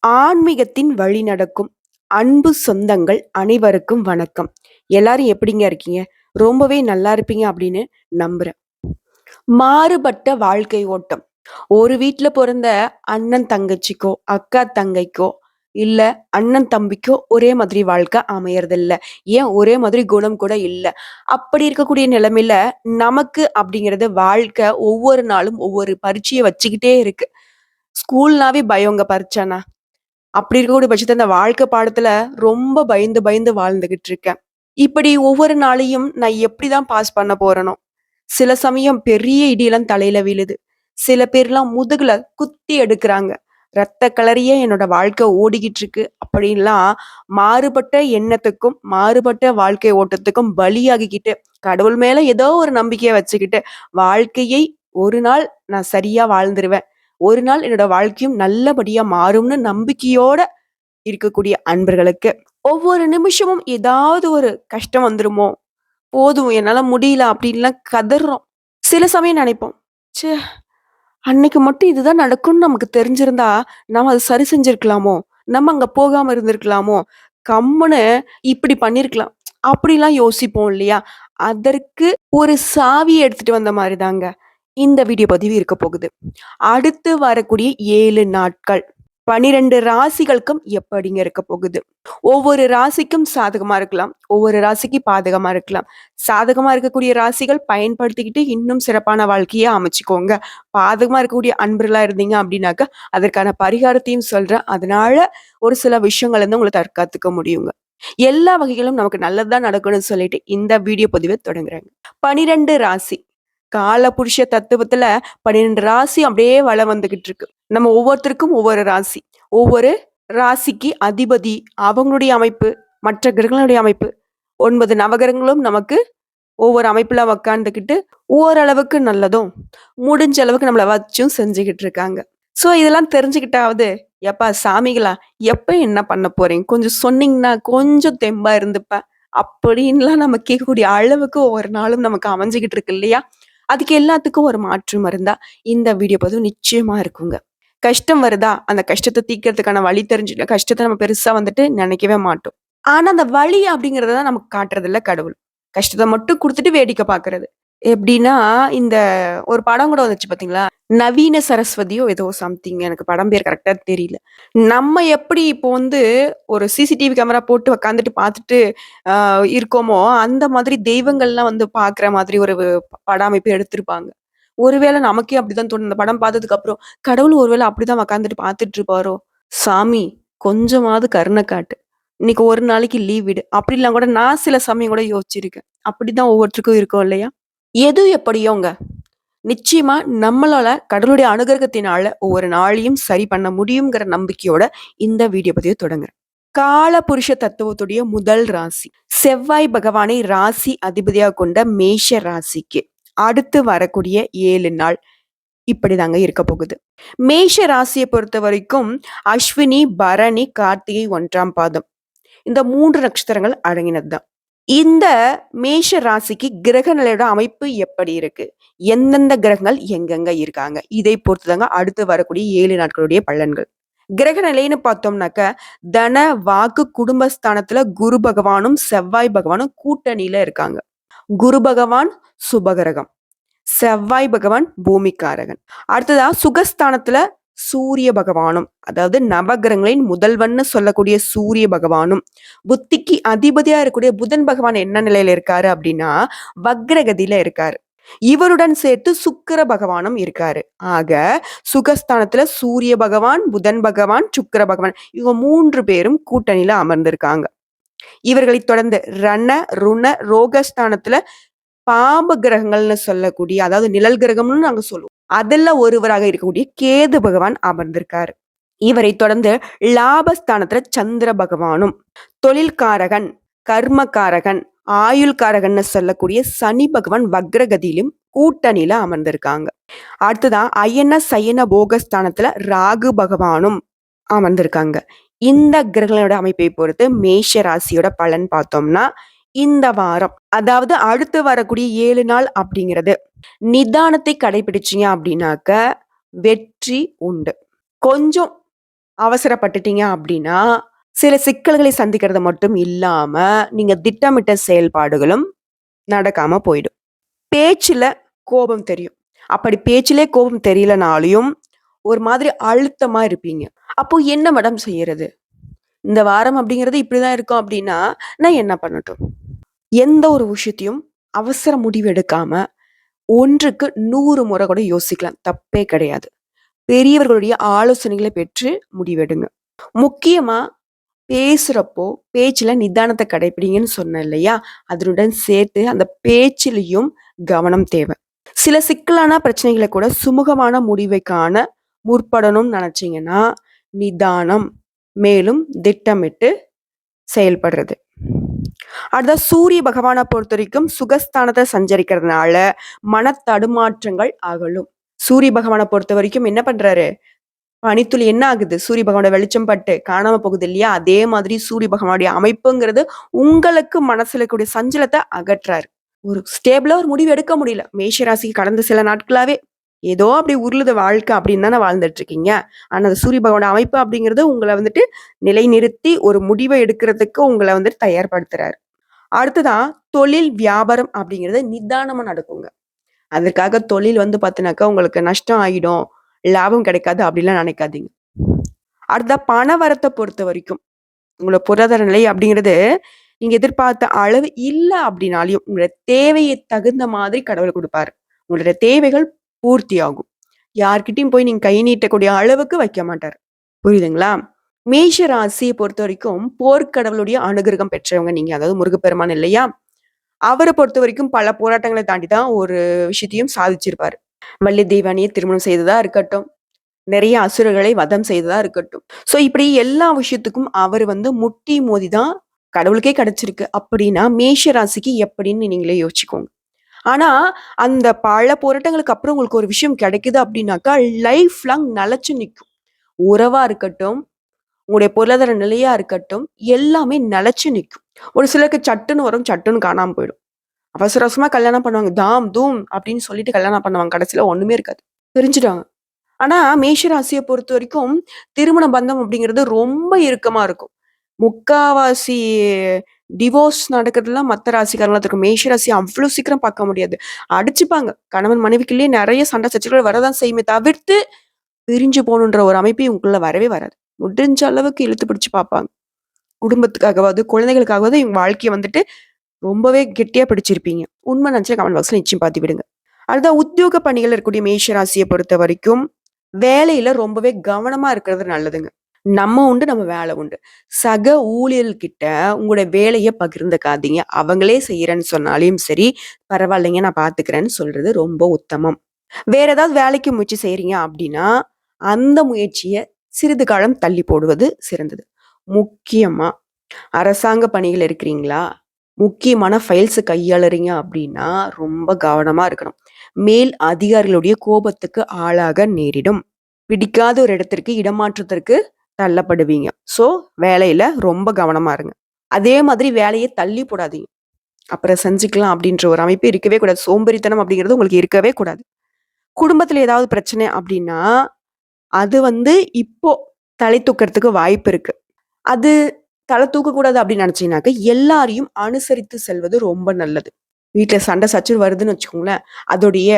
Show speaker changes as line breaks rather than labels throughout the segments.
ஆன்மீகத்தின் வழி நடக்கும் அன்பு சொந்தங்கள் அனைவருக்கும் வணக்கம். எல்லாரும் எப்படிங்க இருக்கீங்க? ரொம்பவே நல்லா இருப்பீங்க அப்படின்னு நம்புறேன். மாறுபட்ட வாழ்க்கை ஓட்டம். ஒரு வீட்ல பொறந்த அண்ணன் தங்கச்சிக்கோ, அக்கா தங்கைக்கோ, இல்ல அண்ணன் தம்பிக்கோ ஒரே மாதிரி வாழ்க்கை அமையறதில்ல. ஏன் ஒரே மாதிரி குணம் கூட இல்ல. அப்படி இருக்கக்கூடிய நிலைமையில நமக்கு அப்படிங்கிறது வாழ்க்கை ஒவ்வொரு நாளும் ஒவ்வொரு பரீட்சைய வச்சுக்கிட்டே இருக்கு. ஸ்கூல்னாவே பயங்க பரீட்சைனா. அப்படி இருக்கக்கூடிய பட்சத்துல இந்த வாழ்க்கை பாடத்துல ரொம்ப பயந்து பயந்து வாழ்ந்துகிட்டு இருக்கேன். இப்படி ஒவ்வொரு நாளையும் நான் எப்படிதான் பாஸ் பண்ண போறேனோ! சில சமயம் பெரிய இடியெல்லாம் தலையில விழுது. சில பேர்லாம் முதுகுல குத்தி எடுக்குறாங்க. ரத்த கலரியே என்னோட வாழ்க்கை ஓடிக்கிட்டு இருக்கு. அப்படின்லாம் மாறுபட்ட எண்ணத்துக்கும், மாறுபட்ட வாழ்க்கை ஓட்டத்துக்கும் பலியாகிக்கிட்டு, கடவுள் மேல ஏதோ ஒரு நம்பிக்கைய வச்சுக்கிட்டு, வாழ்க்கையை ஒரு நாள் நான் சரியா வாழ்ந்துருவேன். ஒரு நாள் என்னோட வாழ்க்கையும் நல்லபடியா மாறும்னு நம்பிக்கையோட இருக்கக்கூடிய அன்பர்களுக்கு, ஒவ்வொரு நிமிஷமும் ஏதாவது ஒரு கஷ்டம் வந்துருமோ! போதும் என்னால முடியல அப்டின்லாம் கதர்றோம். சில சமயம் நெனைப்போம். ச்சே! அன்னைக்கு மட்டும் இதுதான் நடக்கும்னு நமக்கு தெரிஞ்சிருந்தா, நம்ம அத சரி செஞ்சிருக்கலாமோ! நம்ம அங்க போகாம இருந்திருக்கலாமோ! கம்முனு இப்டி பண்ணியிருக்கலாம். அப்டிலாம் யோசிப்போம் இல்லையா? அதற்கு ஒரு சாவிய எடுத்துட்டு வந்த மாரி தாங்க. இந்த வீடியோ பதிவு இருக்க போகுது. அடுத்து வரக்கூடிய 7 நாட்கள் 12 ராசிகளுக்கும் எப்படிங்க இருக்க போகுது? ஒவ்வொரு ராசிக்கும் சாதகமா இருக்கலாம். ஒவ்வொரு ராசிக்கு பாதகமா இருக்கலாம். சாதகமா இருக்கக்கூடிய ராசிகள் பயன்படுத்திக்கிட்டு இன்னும் சிறப்பான வாழ்க்கைய அமைச்சுக்கோங்க. பாதகமா இருக்கக்கூடிய அன்பர்களா இருந்தீங்க அப்படின்னாக்கா, அதற்கான பரிகாரத்தையும் சொல்றேன். அதனால ஒரு சில விஷயங்கள்ல இருந்து உங்கள தற்காத்துக்க முடியுங்க. எல்லா வகைகளும் நமக்கு நல்லது தான் நடக்கணும்னு சொல்லிட்டு இந்த வீடியோ பதிவ தொடங்குறேங்க. 12 ராசி. காலபுருஷ தத்துவத்துல 12 ராசி அப்படியே வலம் வந்துகிட்டு இருக்கு. நம்ம ஒவ்வொருத்தருக்கும் ஒவ்வொரு ராசி. ஒவ்வொரு ராசிக்கு அதிபதி, அவங்களுடைய அமைப்பு, மற்ற கிரகங்களுடைய அமைப்பு, 9 நவகிரகங்களும் நமக்கு ஒவ்வொரு அமைப்புல உக்காந்துக்கிட்டு, ஓரளவுக்கு நல்லதும், முடிஞ்ச அளவுக்கு நம்மள வச்சும் செஞ்சுகிட்டு இருக்காங்க. ஸோ இதெல்லாம் தெரிஞ்சுக்கிட்டாவது, "எப்பா சாமிகளா, எப்ப என்ன பண்ண போறீங்க? கொஞ்சம் சொன்னீங்கன்னா, கொஞ்சம் தெம்பா இருந்துப்பேன்." அப்படின்லாம் நம்ம கேட்கக்கூடிய அளவுக்கு ஒவ்வொரு நாளும் நமக்கு அமைஞ்சுகிட்டு இருக்கு இல்லையா? அதுக்கு எல்லாத்துக்கும் ஒரு மாற்று மருந்தா இந்த வீடியோ பதிவு நிச்சயமா இருக்குங்க. கஷ்டம் வருதா, அந்த கஷ்டத்த தீர்க்கிறதுக்கான வழி தெரிஞ்சுட்டு கஷ்டத்த நம்ம பெருசா வந்துட்டு நினைக்கவே மாட்டோம். ஆனா, அந்த வலி அப்படிங்கிறத தான் நமக்கு காட்டுறதில்ல கடவுள். கஷ்டத்த மட்டும் குடுத்துட்டு வேடிக்கை பார்க்கிறது. எப்படின்னா, இந்த ஒரு படம் கூட வந்துச்சு பார்த்தீங்களா? நவீன சரஸ்வதியோ ஏதோ சம்திங் எனக்கு படம் பேர் கரெக்ட்டா தெரியல. நம்ம எப்படி இப்போ வந்து ஒரு சிசிடிவி கேமரா போட்டு உட்காந்துட்டு பார்த்துட்டு இருக்கோமோ, அந்த மாதிரி தெய்வங்கள்லாம் வந்து பார்க்குற மாதிரி ஒரு பட அமைப்பு எடுத்திருப்பாங்க. ஒருவேளை நமக்கே அப்படிதான் தோணும். இந்த படம் பார்த்ததுக்கு அப்புறம், கடவுள் ஒருவேளை அப்படிதான் உட்காந்துட்டு பார்த்துட்டு இருப்பாரோ? சாமி கொஞ்சமாவது கருணை காட்டு. இன்னைக்கு ஒரு நாளைக்கு லீவ் விடு. அப்படிலாம் கூட நான் சில சமயம் கூட யோசிச்சிருக்கேன். அப்படிதான் ஒவ்வொருத்தருக்கும் இருக்கும் இல்லையா? எது எப்படியோங்க. நிச்சயமா நம்மளால கடவுளுடைய அனுகிரகத்தினால ஒவ்வொரு நாளையும் சரி பண்ண முடியுங்கிற நம்பிக்கையோட இந்த வீடியோ பதிவு தொடங்குறேன். காலபுருஷ தத்துவத்துடைய முதல் ராசி. செவ்வாய் பகவானை ராசி அதிபதியா கொண்ட மேஷ ராசிக்கு அடுத்து வரக்கூடிய 7 நாள் இப்படிதாங்க இருக்க போகுது. மேஷ ராசியை பொறுத்த வரைக்கும் அஸ்வினி, பரணி, கார்த்திகை 1ஆம் பாதம். இந்த 3 நட்சத்திரங்கள் அடங்கினதுதான். இந்த மேஷ ராசிக்கு கிரக நிலையோட அமைப்பு எப்படி இருக்கு? எந்தெந்த கிரகங்கள் எங்கெங்க இருக்காங்க? இதை பொறுத்துதாங்க அடுத்து வரக்கூடிய 7 நாட்களுடைய பலன்கள். கிரக நிலைன்னு பார்த்தோம்னாக்க, தன, வாக்கு, குடும்பஸ்தானத்துல குரு பகவானும், செவ்வாய் பகவானும் கூட்டணியில இருக்காங்க. குரு பகவான் சுபகிரகம். செவ்வாய் பகவான் பூமிக்காரகன். அடுத்ததா சுகஸ்தானத்துல சூரிய பகவானும், அதாவது நவகிரகங்களின் முதல்வன்னு சொல்லக்கூடிய சூரிய பகவானும், புத்திக்கு அதிபதியா இருக்கக்கூடிய புதன் பகவான் என்ன நிலையில இருக்காரு அப்படின்னா, வக்ரகதியில இருக்காரு. இவருடன் சேர்த்து சுக்கிர பகவானும் இருக்காரு. ஆக சுகஸ்தானத்துல சூரிய பகவான், புதன் பகவான், சுக்கிர பகவான் இவங்க 3 பேரும் கூட்டணியில அமர்ந்திருக்காங்க. இவர்களைத் தொடர்ந்து ரண, ருண, ரோகஸ்தானத்துல பாப கிரகங்கள்னு சொல்லக்கூடிய, அதாவது நிழல் கிரகம்னு நாங்க சொல்லுவோம். அதுல ஒருவராக இருக்கக்கூடிய கேது பகவான் அமர்ந்திருக்காரு. இவரை தொடர்ந்து லாபஸ்தானத்துல சந்திர பகவானும், தொழில்காரகன், கர்மகாரகன், ஆயுள்காரகன்னு சொல்லக்கூடிய சனி பகவான் வக்ரகதியிலும் கூட்டணியில அமர்ந்திருக்காங்க. அடுத்ததான் அயன சயன போகஸ்தானத்துல ராகு பகவானும் அமர்ந்திருக்காங்க. இந்த கிரகங்களோட அமைப்பை பொறுத்து மேஷ ராசியோட பலன் பார்த்தோம்னா, இந்த வாரம் அதாவது அடுத்து வரக்கூடிய 7 நாள் அப்படிங்கிறது நிதானத்தை கடைபிடிச்சீங்க அப்படின்னாக்க வெற்றி உண்டு. கொஞ்சம் அவசரப்பட்டுட்டீங்க அப்படின்னா, சில சிக்கல்களை சந்திக்கிறது மட்டும் இல்லாம, நீங்க திட்டமிட்ட செயல்பாடுகளும் நடக்காம போயிடும். பேச்சுல கோபம் தெரியும். அப்படி பேச்சிலே கோபம் தெரியலனாலயும், ஒரு மாதிரி அழுத்தமா இருப்பீங்க. அப்போ என்ன மேடம் செய்யறது? இந்த வாரம் அப்படிங்கிறது இப்படிதான் இருக்கும் அப்படின்னா, நான் என்ன பண்ணட்டும்? எந்த ஒரு விஷயத்தையும் அவசர முடிவு எடுக்காம, ஒன்றுக்கு 100 முறை கூட யோசிக்கலாம். தப்பே கிடையாது. பெரியவர்களுடைய ஆலோசனைகள பெற்று முடிவெடுங்க. முக்கியமா பேசுறப்போ, பேச்சுல நிதானத்த கடைப்பிடிங்கன்னு சொன்னேன் இல்லையா? அதனுடன் சேர்த்து அந்த பேச்சிலயும் கவனம் தேவ. சில சிக்கலான பிரச்சனைகள கூட சுமூகமான முடிவை காண முற்படணும்னு நெனச்சீங்கன்னா, நிதானம், மேலும் திட்டமிட்டு செயல்படுறது. அடுத்தது சூரிய பகவான பொறுத்தவரைக்கும் சுகஸ்தானத்த சஞ்சரிக்கிறதுனால, மனத்தடுமாற்றங்கள் அகலும். சூரிய பகவான பொறுத்தவரைக்கும் என்ன பண்றாரு? பனித்துளி என்ன ஆகுது? சூரிய பகவானோட வெளிச்சம் பட்டு காணாம போகுது இல்லையா? அதே மாதிரி சூரிய பகவானுடைய அமைப்புங்கிறது உங்களுக்கு மனசுல இருக்கக்கூடிய சஞ்சலத்த அகற்றாரு. ஒரு ஸ்டேபிளா ஒரு முடிவு எடுக்க முடியல. மேஷ ராசிக்கு கடந்த சில நாட்களாவே ஏதோ அப்படி உருளுது வாழ்க்கை அப்படின்னு தானே வாழ்ந்துட்டு இருக்கீங்க. ஆனா அந்த சூரிய பகவானோட அமைப்பு அப்படிங்கிறது உங்கள வந்துட்டு நிலைநிறுத்தி ஒரு முடிவை எடுக்கிறதுக்கு உங்கள வந்துட்டு தயார்படுத்துறாரு. அடுத்ததான் தொழில், வியாபாரம் அப்படிங்கிறது நிதானமா நடக்குங்க. அதற்காக தொழில் வந்து பார்த்தீனாக்கா உங்களுக்கு நஷ்டம் ஆயிடும், லாபம் கிடைக்காது அப்படிலாம் நினைக்காதீங்க. அடுத்ததா பண வரத்த பொறுத்தவரைக்கும், உங்களோட பொருளாதார நிலை அப்படிங்கிறது நீங்க எதிர்பார்த்த அளவு இல்ல அப்படின்னாலும், உங்களோட தேவையை தகுந்த மாதிரி கடவுள் குடுப்பாரு. உங்களோட தேவைகள் பூர்த்தியாகும். யார்கிட்டயும் போய் நீங்க கை நீட்டக்கூடிய அளவுக்கு வைக்க மாட்டாரு. புரியுதுங்களா? மேஷ ராசிய பொறுத்தவரைக்கும் போர்க்கடவுளுடைய அனுகிரகம் பெற்றவங்க நீங்க. அதாவது முருகப்பெருமான் இல்லையா? அவர பொறுத்தவரைக்கும் பல போராட்டங்கள தாண்டி தான் ஒரு விஷயத்தையும் சாதிச்சிருப்பாரு. வள்ளி தெய்வானைய திருமணம் செய்ததா இருக்கட்டும், நிறைய அசுரர்களை வதம் செய்ததா இருக்கட்டும். ஸோ இப்படி எல்லா விஷயத்துக்கும் அவரு வந்து முட்டி மோதி தான் கடவுளுக்கே கிடைச்சிருக்கு. அப்படின்னா மேஷ ராசிக்கு எப்படின்னு நீங்களே யோசிச்சுக்கோங்க. ஆனா, அந்த பல போராட்டங்களுக்கு அப்புறம் உங்களுக்கு ஒரு விஷயம் கிடைக்குது அப்படின்னாக்கா, லைஃப் லாங் நிலைச்சு நிக்கும். உறவா இருக்கட்டும், உங்களுடைய பொருளாதார நிலையா இருக்கட்டும், எல்லாமே நிலைச்சு நிக்கும். ஒரு சிலருக்கு சட்டுன்னு வரும், சட்டுன்னு காணாம போயிடும். அவசர அவசரமா கல்யாணம் பண்ணுவாங்க. தாம், தூம் அப்படின்னு சொல்லிட்டு கல்யாணம் பண்ணுவாங்க. கடைசியில ஒண்ணுமே இருக்காது. பிரிஞ்சுடுவாங்க. ஆனா, மேஷ ராசிய பொறுத்தவரைக்கும், திருமண பந்தம் அப்படிங்கிறது ரொம்ப இறுக்கமா இருக்கும். முக்காவாசி டிவோர்ஸ் நடக்கிறதுலாம் மத்த ராசிக்காரங்களா இருக்கும். மேஷ ராசி அவ்ளோ சீக்கிரம் பார்க்க முடியாது. அடிச்சுப்பாங்க. கணவன் மனைவிக்குள்ளேயே நெறைய சண்டை சச்சரவுகள் வரதான் செய்யுமே தவிர்த்து, பிரிஞ்சு போணுன்ற ஒரு அமைப்பு இவங்களுக்குள்ள வரவே வராது. முடிஞ்ச அளவுக்கு இழுத்து பிடிச்சு பார்ப்பாங்க. குடும்பத்துக்காகவாவது, குழந்தைகளுக்காகவாவது இவங்க வாழ்க்கைய வந்துட்டு ரொம்பவே கெட்டியா பிடிச்சிருப்பீங்க. உண்மை நினைச்சா கமெண்ட் பாக்ஸ்ல நிச்சயம் பார்த்து விடுங்க. அடுத்தா உத்தியோக பணிகள் இருக்கக்கூடிய மேஷ ராசிய பொறுத்தவரைக்கும், வேலையில ரொம்பவே கவனமா இருக்கிறது நல்லதுங்க. நம்ம உண்டு, நம்ம வேலை உண்டு. சக ஊழியர்கிட்ட உங்களுடைய வேலைய பகிர்ந்துக்காதீங்க. அவங்களே செய்றேன்னு சொன்னாலும் சரி, பரவாயில்லைங்க நான் பார்த்துக்கிறேன்னு சொல்றது ரொம்ப உத்தமம். வேற ஏதாவது வேலைக்கு முயற்சி செய்றீங்க அப்படின்னா, அந்த முயற்சிய சிறிது காலம் தள்ளி போடுவது சிறந்தது. முக்கியமா அரசாங்க பணிகள் இருக்கிறீங்களா? முக்கியமான ஃபைல்ஸ் கையாளுறீங்க அப்படின்னா, ரொம்ப கவனமா இருக்கணும். மேல் அதிகாரிகளுடைய கோபத்துக்கு ஆளாக நேரிடும். பிடிக்காத ஒரு இடத்திற்கு இடமாற்றத்திற்கு தள்ளப்படுவீங்க. ஸோ, வேலையில ரொம்ப கவனமா இருங்க. அதே மாதிரி வேலைய தள்ளி போடாதீங்க. அப்புறம் செஞ்சுக்கலாம் அப்படின்ற ஒரு அமைப்பு இருக்கவே கூடாது. சோம்பேறித்தனம் அப்படிங்கிறது உங்களுக்கு இருக்கவே கூடாது. குடும்பத்தில ஏதாவது பிரச்சனை அப்படின்னா, அது வந்து இப்போ தலை தூக்கறதுக்கு வாய்ப்பு இருக்கு. அது தல தூக்கக்கூடாது அப்படின்னு நினைச்சீங்கன்னாக்க, எல்லாரையும் அனுசரித்து செல்வது ரொம்ப நல்லது. வீட்ல சண்டை சச்சரவு வருதுன்னு வச்சுக்கோங்களேன், அதோடைய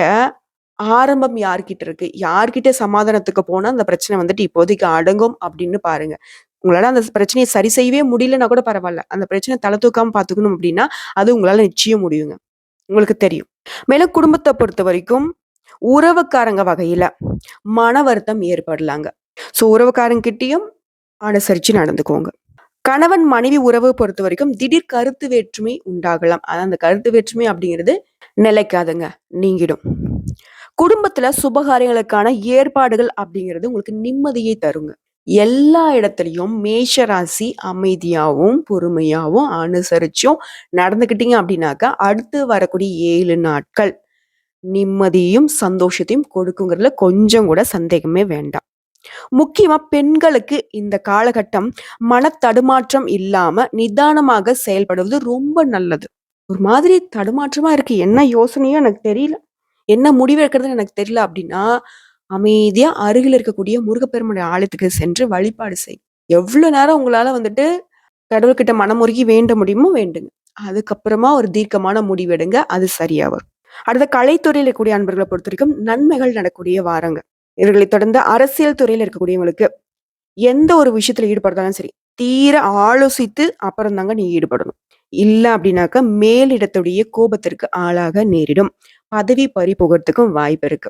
ஆரம்பம் யார்கிட்ட இருக்கு? யார்கிட்ட சமாதானத்துக்கு போனா அந்த பிரச்சனை வந்துட்டு இப்போதைக்கு அடங்கும் அப்படின்னு பாருங்க. உங்களால அந்த பிரச்சனைய சரி செய்யவே முடியலன்னா கூட பரவால்ல. அந்த பிரச்சனை தல தூக்காம பார்த்துக்கணும் அப்படின்னா, அது உங்களால நிச்சயம் முடியுங்க. உங்களுக்கு தெரியும். மேலும் குடும்பத்த பொறுத்தவரைக்கும், உறவுக்காரங்க வகையில மன வருத்தம் ஏற்படலாங்க. ஸோ உறவுக்காரங்கிட்டயும் அனுசரிச்சு நடந்துக்கோங்க. கணவன் மனைவி உறவு பொறுத்தவரைக்கும் திடீர் கருத்து வேற்றுமை உண்டாகலாம். ஆனா அந்த கருத்து வேற்றுமை அப்படிங்கிறது நிலைக்காதுங்க. நீங்கிடும். குடும்பத்துல சுபகாரியங்களுக்கான ஏற்பாடுகள் அப்படிங்கிறது உங்களுக்கு நிம்மதியை தருங்க. எல்லா இடத்துலயும் மேஷ ராசி அமைதியாவும், பொறுமையாவும், அனுசரிச்சும் நடந்துக்கிட்டீங்க அப்படின்னாக்கா, அடுத்து வரக்கூடிய 7 நாட்கள் நிம்மதியும், சந்தோஷத்தையும் கொடுக்குங்கிறதுல கொஞ்சம் கூட சந்தேகமே வேண்டாம். முக்கியமா பெண்களுக்கு இந்த காலகட்டம் மனத்தடுமாற்றம் இல்லாம நிதானமாக செயல்படுவது ரொம்ப நல்லது. ஒரு மாதிரி தடுமாற்றமா இருக்கு. என்ன யோசனையோ எனக்கு தெரியல. என்ன முடிவு எடுக்கிறதுன்னு எனக்கு தெரியல அப்படின்னா, அமைதியா அருகில் இருக்கக்கூடிய முருகப்பெருமானுடைய ஆலயத்துக்கு சென்று வழிபாடு செய். எவ்வளவு நேரம் உங்களால வந்துட்டு கடவுள்கிட்ட மனமுருகி வேண்ட முடியுமோ வேண்டுங்க. அதுக்கப்புறமா ஒரு தீர்க்கமான முடிவெடுங்க. அது சரியா வரும். அடுத்த கலைத்துறையில இருக்கக்கூடிய அன்பர்களை பொறுத்தவரைக்கும் நன்மைகள் நடக்கக்கூடிய வாரங்க. இவர்களை தொடர்ந்து அரசியல் துறையில இருக்கக்கூடியவங்களுக்கு எந்த ஒரு விஷயத்துல ஈடுபடுறதாலும் சரி, தீர ஆலோசித்து அப்புறம் தாங்க நீ ஈடுபடணும். இல்ல அப்படின்னாக்க மேலிடத்துடைய கோபத்திற்கு ஆளாக நேரிடும். பதவி பறி போகிறதுக்கும் வாய்ப்பு இருக்கு.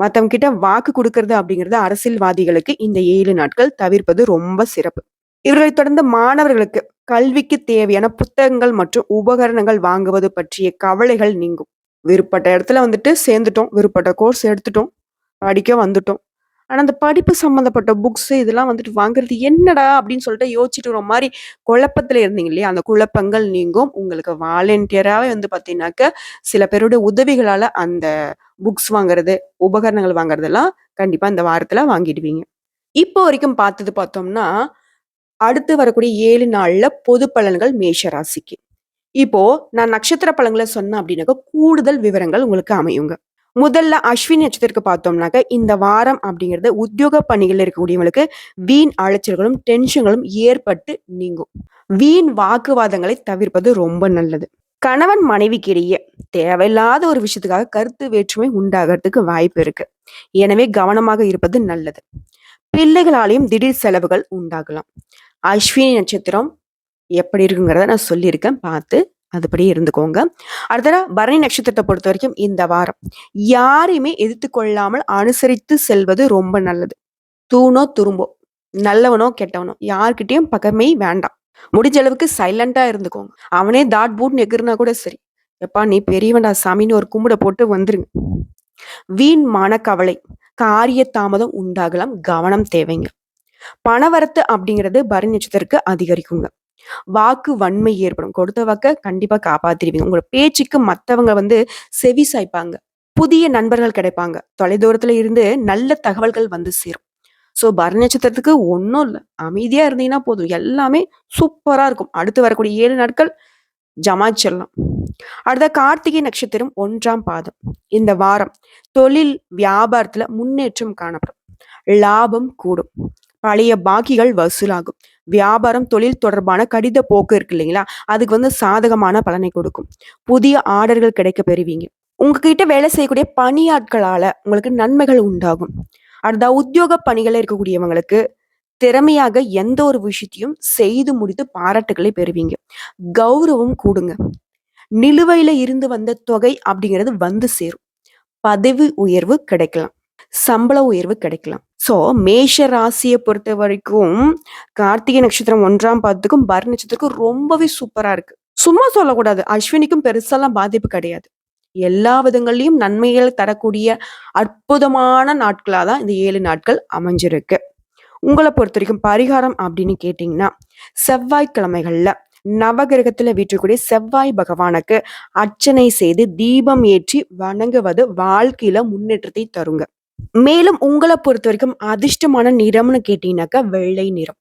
மத்தவங்க கிட்ட வாக்கு கொடுக்கறது அப்படிங்கிறது அரசியல்வாதிகளுக்கு இந்த 7 நாட்கள் தவிர்ப்பது ரொம்ப சிறப்பு. இவர்களை தொடர்ந்து மாணவர்களுக்கு கல்விக்கு தேவையான புத்தகங்கள் மற்றும் உபகரணங்கள் வாங்குவது பற்றிய கவலைகள் நீங்கும். விருப்பப்பட்ட இடத்துல வந்துட்டு சேர்ந்துட்டோம். விருப்பப்பட்ட கோர்ஸ் எடுத்துட்டோம். படிக்க வந்துட்டோம். ஆனா, அந்த படிப்பு சம்மந்தப்பட்ட புக்ஸ் இதெல்லாம் வந்துட்டு வாங்குறது என்னடா அப்படின்னு சொல்லிட்டு யோசிச்சுட்டு ஒரு மாரி குழப்பத்துல இருந்தீங்க இல்லையா? அந்த குழப்பங்கள் நீங்கும். உங்களுக்கு வாலண்டியராவே வந்து பார்த்தீங்கன்னாக்க, சில பேருடைய உதவிகளால அந்த புக்ஸ் வாங்குறது, உபகரணங்கள் வாங்குறதெல்லாம் கண்டிப்பா இந்த வாரத்துல வாங்கிடுவீங்க. இப்போ வரைக்கும் பார்த்தோம்னா, அடுத்து வரக்கூடிய 7 நாள்ல பொது பலன்கள் மேஷ ராசிக்கு. இப்போ நான் நட்சத்திர பலன்கள சொன்னேன் அப்படின்னாக்க, கூடுதல் விவரங்கள் உங்களுக்கு அமையுங்க. முதல்ல அஸ்வினி நட்சத்திரத்துக்கு பார்த்தோம்னாக்க, இந்த வாரம் அப்படிங்கிறது உத்தியோக பணிகள்ல இருக்கக்கூடியவங்களுக்கு வீண் அலைச்சல்களும், டென்ஷன்களும் ஏற்பட்டு நீங்கும். வீண் வாக்குவாதங்களை தவிர்ப்பது ரொம்ப நல்லது. கணவன் மனைவிக்கிடையே தேவையில்லாத ஒரு விஷயத்துக்காக கருத்து வேற்றுமை உண்டாகிறதுக்கு வாய்ப்பு இருக்கு. எனவே கவனமாக இருப்பது நல்லது. பிள்ளைகளாலேயும் திடீர் செலவுகள் உண்டாகலாம். அஸ்வினி நட்சத்திரம் எப்படி இருக்குங்கிறத நான் சொல்லியிருக்கேன். பார்த்து அதுபடி இருந்துக்கோங்க. அடுத்ததா பரணி நட்சத்திரத்தை பொறுத்த வரைக்கும் இந்த வாரம் யாரையுமே எதிர்த்து கொள்ளாமல் அனுசரித்து செல்வது ரொம்ப நல்லது. தூணோ துரும்போ, நல்லவனோ கெட்டவனோ யார்கிட்டயும் பக்கமே வேண்டாம். முடிஞ்ச அளவுக்கு சைலண்டா இருந்துக்கோங்க. அவனே தாட் பூட்னு எகிர்னா கூட சரி, எப்பா நீ பெரியவன்டா சாமின்னு ஒரு கும்பிட போட்டு வந்துருங்க. வீண் மனக்கவலை, காரிய தாமதம் உண்டாகலாம். கவனம் தேவைங்க. பணவரத்து அப்படிங்கிறது பரணி நட்சத்திரத்துக்கு அதிகரிக்குங்க. வாக்கு வன்மை ஏற்படும். கொடுத்த வாக்க கண்டிப்பா காப்பாத்திடுவீங்க. உங்களோட பேச்சுக்கு மத்தவங்க வந்து செவி சாய்ப்பாங்க. புதிய நண்பர்கள் கிடைப்பாங்க. தொலைதூரத்துல இருந்து நல்ல தகவல்கள் வந்து சேரும். ஸோ பரணி நட்சத்திரத்துக்கு ஒன்றும் இல்லை. அமைதியா இருந்தீங்கன்னா போதும். எல்லாமே சூப்பரா இருக்கும். அடுத்து வரக்கூடிய 7 நாட்கள் ஜமாச்சிடலாம். அடுத்த கார்த்திகை நட்சத்திரம் 1ஆம் பாதம். இந்த வாரம் தொழில் வியாபாரத்துல முன்னேற்றம் காணப்படும். லாபம் கூடும். பழைய பாக்கிகள் வசூலாகும். வியாபாரம் தொழில் தொடர்பான கடித போக்கு இருக்கு இல்லைங்களா, அதுக்கு வந்து சாதகமான பலனை கொடுக்கும். புதிய ஆர்டர்கள் கிடைக்க பெறுவீங்க. உங்ககிட்ட வேலை செய்யக்கூடிய பணியாட்களால உங்களுக்கு நன்மைகள் உண்டாகும். அடுத்த உத்தியோக பணிகள் இருக்கக்கூடியவங்களுக்கு திறமையாக எந்த ஒரு விஷயத்தையும் செய்து முடித்து பாராட்டுகளை பெறுவீங்க. கௌரவம் கூடுங்க. நிலுவையில இருந்து வந்த தொகை அப்படிங்கிறது வந்து சேரும். பதவி உயர்வு கிடைக்கலாம். சம்பள உயர்வு கிடைக்கலாம். ஸோ மேஷ ராசியை பொறுத்த வரைக்கும் கார்த்திகை நட்சத்திரம் 1ஆம் பாதத்துக்கும் பரணி நட்சத்திரத்துக்கும் ரொம்பவே சூப்பரா இருக்கு. சும்மா சொல்லக்கூடாது. அஸ்வினிக்கும் பெருசாலாம் பாதிப்பு கிடையாது. எல்லா விதங்கள்லயும் நன்மைகள் தரக்கூடிய அற்புதமான நாட்களா தான் இந்த 7 நாட்கள் அமைஞ்சிருக்கு. உங்களை பொறுத்த வரைக்கும் பரிகாரம் அப்படின்னு கேட்டீங்கன்னா, செவ்வாய்க்கிழமைகள்ல நவகிரகத்துல வீற்றக்கூடிய செவ்வாய் பகவானுக்கு அர்ச்சனை செய்து தீபம் ஏற்றி வணங்குவது வாழ்க்கையில முன்னேற்றத்தை தருங்க. மேலும் உங்களை பொறுத்த வரைக்கும் அதிர்ஷ்டமான நிறம்னு கேட்டீங்கன்னாக்கா வெள்ளை நிறம்.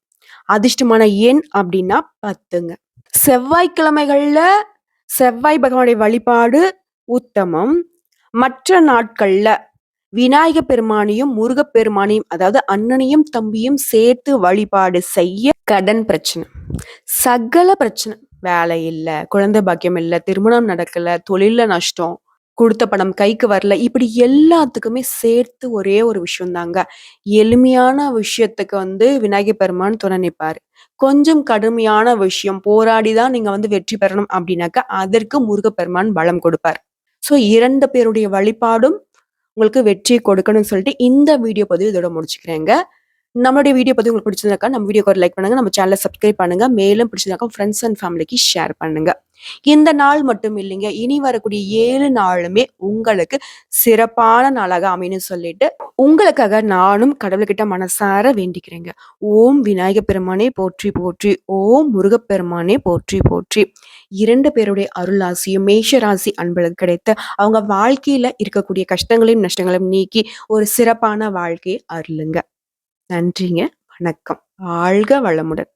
அதிர்ஷ்டமான எண் அப்படின்னா 10ங்க. செவ்வாய்க்கிழமைகள்ல செவ்வாய் பகவானுடைய வழிபாடு உத்தமம். மற்ற நாட்கள்ல விநாயக பெருமானையும் முருகப்பெருமானையும், அதாவது அண்ணனையும் தம்பியும் சேர்த்து வழிபாடு செய்ய கடன் பிரச்சனை, சகல பிரச்சனை, வேலை இல்ல, குழந்தை பாக்கியம் இல்ல, திருமணம் நடக்கல, தொழில நஷ்டம், கொடுத்த பணம் கைக்கு வரல, இப்படி எல்லாத்துக்குமே சேர்த்து ஒரே ஒரு விஷயம் தாங்க. எளிமையான விஷயத்துக்கு வந்து விநாயகர் பெருமான் துணை நிற்பாரு. கொஞ்சம் கடுமையான விஷயம் போராடிதான் நீங்க வந்து வெற்றி பெறணும் அப்படின்னாக்கா அதற்கு முருகப்பெருமான் பலம் கொடுப்பார். ஸோ 2 பேருடைய வழிபாடும் உங்களுக்கு வெற்றி கொடுக்கணும்னு சொல்லிட்டு இந்த வீடியோ பதிவு இதோட முடிச்சுக்கிறேங்க. நம்மளுடைய வீடியோ பதிவு உங்களுக்கு பிடிச்சிருந்தாக்கா நம்ம வீடியோக்கு ஒரு லைக் பண்ணுங்க, நம்ம சேனலை சப்ஸ்கிரைப் பண்ணுங்க, மேலும் பிடிச்சிருந்தாக்கா ஃப்ரெண்ட்ஸ் அண்ட் ஃபேமிலிக்கு ஷேர் பண்ணுங்க. இந்த நாள் மட்டும் இல்லைங்க, இனி வரக்கூடிய 7 நாளுமே உங்களுக்கு சிறப்பான நாளாக அமையணும்னு சொல்லிட்டு உங்களுக்காக நானும் கடவுள்கிட்ட மனசார வேண்டிக்கிறேங்க. ஓம் விநாயக பெருமானே போற்றி போற்றி, ஓம் முருகப்பெருமானே போற்றி போற்றி. 2 பேருடைய அருளாசியும் மேஷ ராசி அன்பர்களுக்கு கிடைத்த அவங்க வாழ்க்கையில இருக்கக்கூடிய கஷ்டங்களையும் நஷ்டங்களையும் நீக்கி ஒரு சிறப்பான வாழ்க்கையை அருளுங்க. நன்றிங்க. வணக்கம். வாழ்க வளமுடன்.